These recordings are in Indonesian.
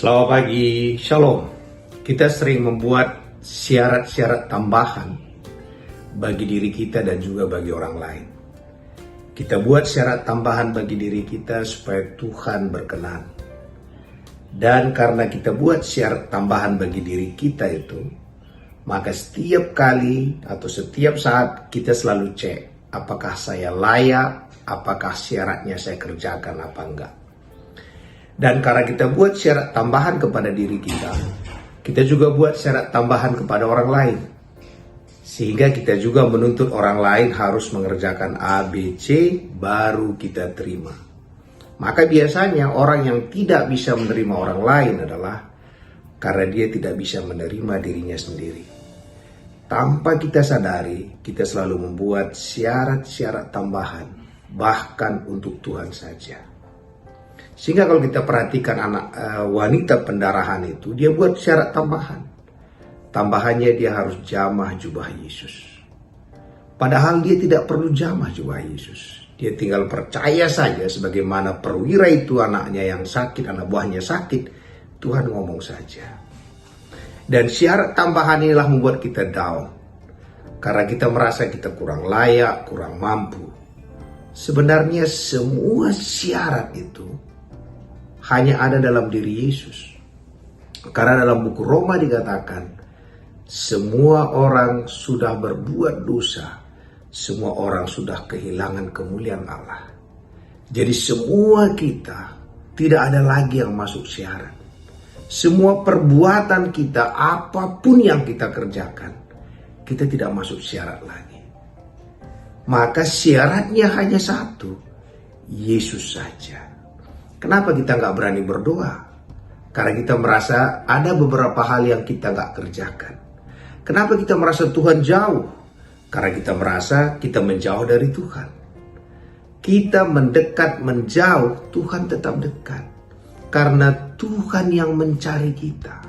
Selamat pagi, Shalom. Kita sering membuat syarat-syarat tambahan bagi diri kita dan juga bagi orang lain. Kita buat syarat tambahan bagi diri kita supaya Tuhan berkenan. Dan karena kita buat syarat tambahan bagi diri kita itu, maka setiap kali atau setiap saat kita selalu cek apakah saya layak, apakah syaratnya saya kerjakan apa enggak. Dan karena kita buat syarat tambahan kepada diri kita juga buat syarat tambahan kepada orang lain. Sehingga kita juga menuntut orang lain harus mengerjakan A, B, C, baru kita terima. Maka biasanya orang yang tidak bisa menerima orang lain adalah karena dia tidak bisa menerima dirinya sendiri. Tanpa kita sadari, kita selalu membuat syarat-syarat tambahan, bahkan untuk Tuhan saja. Sehingga kalau kita perhatikan wanita pendarahan itu, dia buat syarat tambahan. Tambahannya dia harus jamah jubah Yesus. Padahal dia tidak perlu jamah jubah Yesus. Dia tinggal percaya saja sebagaimana perwira itu anaknya yang sakit, anak buahnya sakit. Tuhan ngomong saja. Dan syarat tambahan inilah membuat kita down. Karena kita merasa kita kurang layak, kurang mampu. Sebenarnya semua syarat itu hanya ada dalam diri Yesus. Karena dalam buku Roma dikatakan, semua orang sudah berbuat dosa, semua orang sudah kehilangan kemuliaan Allah. Jadi semua kita tidak ada lagi yang masuk syarat. Semua perbuatan kita, apapun yang kita kerjakan, kita tidak masuk syarat lagi. Maka syaratnya hanya satu, Yesus saja. Kenapa kita nggak berani berdoa? Karena kita merasa ada beberapa hal yang kita nggak kerjakan. Kenapa kita merasa Tuhan jauh? Karena kita merasa kita menjauh dari Tuhan. Kita mendekat, menjauh, Tuhan tetap dekat. Karena Tuhan yang mencari kita.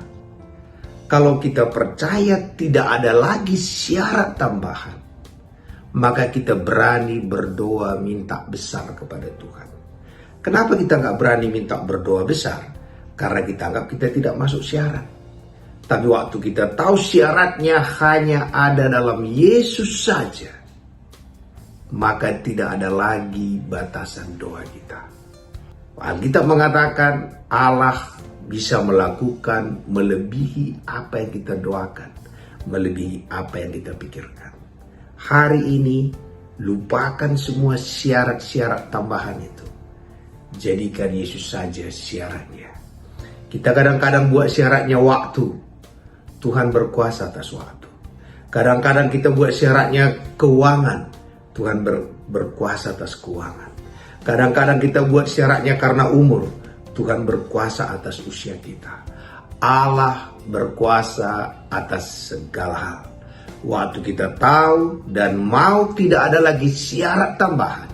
Kalau kita percaya tidak ada lagi syarat tambahan, maka kita berani berdoa minta besar kepada Tuhan. Kenapa kita nggak berani minta berdoa besar? Karena kita anggap kita tidak masuk syarat. Tapi waktu kita tahu syaratnya hanya ada dalam Yesus saja, maka tidak ada lagi batasan doa kita. Alkitab mengatakan Allah bisa melakukan melebihi apa yang kita doakan, melebihi apa yang kita pikirkan. Hari ini lupakan semua syarat-syarat tambahan itu. Jadikan Yesus saja syaratnya. Kita kadang-kadang buat syaratnya waktu. Tuhan berkuasa atas waktu. Kadang-kadang kita buat syaratnya keuangan. Tuhan berkuasa atas keuangan. Kadang-kadang kita buat syaratnya karena umur. Tuhan berkuasa atas usia kita. Allah berkuasa atas segala hal. Waktu kita tahu dan mau tidak ada lagi syarat tambahan,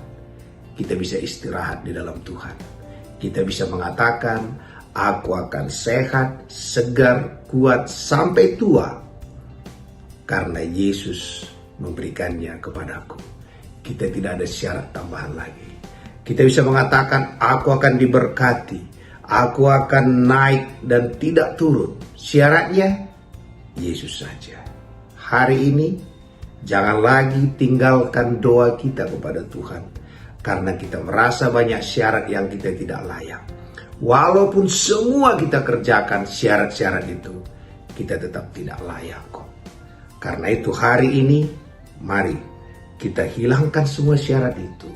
kita bisa istirahat di dalam Tuhan. Kita bisa mengatakan, aku akan sehat, segar, kuat sampai tua. Karena Yesus memberikannya kepadaku. Kita tidak ada syarat tambahan lagi. Kita bisa mengatakan, aku akan diberkati. Aku akan naik dan tidak turun. Syaratnya, Yesus saja. Hari ini, jangan lagi tinggalkan doa kita kepada Tuhan. Karena kita merasa banyak syarat yang kita tidak layak. Walaupun semua kita kerjakan syarat-syarat itu, kita tetap tidak layak kok. Karena itu hari ini, mari kita hilangkan semua syarat itu.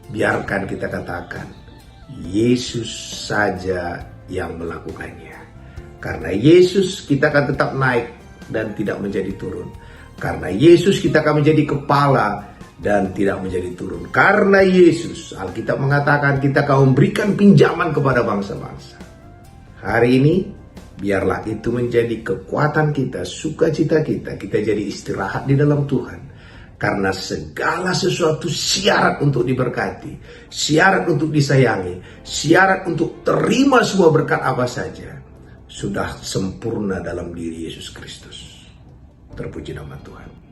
Biarkan kita katakan, Yesus saja yang melakukannya. Karena Yesus kita akan tetap naik dan tidak menjadi turun. Karena Yesus kita akan menjadi kepala dan tidak menjadi turun. Karena Yesus, Alkitab mengatakan kita akan memberikan pinjaman kepada bangsa-bangsa. Hari ini, biarlah itu menjadi kekuatan kita, sukacita kita. Kita jadi istirahat di dalam Tuhan. Karena segala sesuatu syarat untuk diberkati, syarat untuk disayangi, syarat untuk terima semua berkat apa saja, sudah sempurna dalam diri Yesus Kristus. Terpuji nama Tuhan.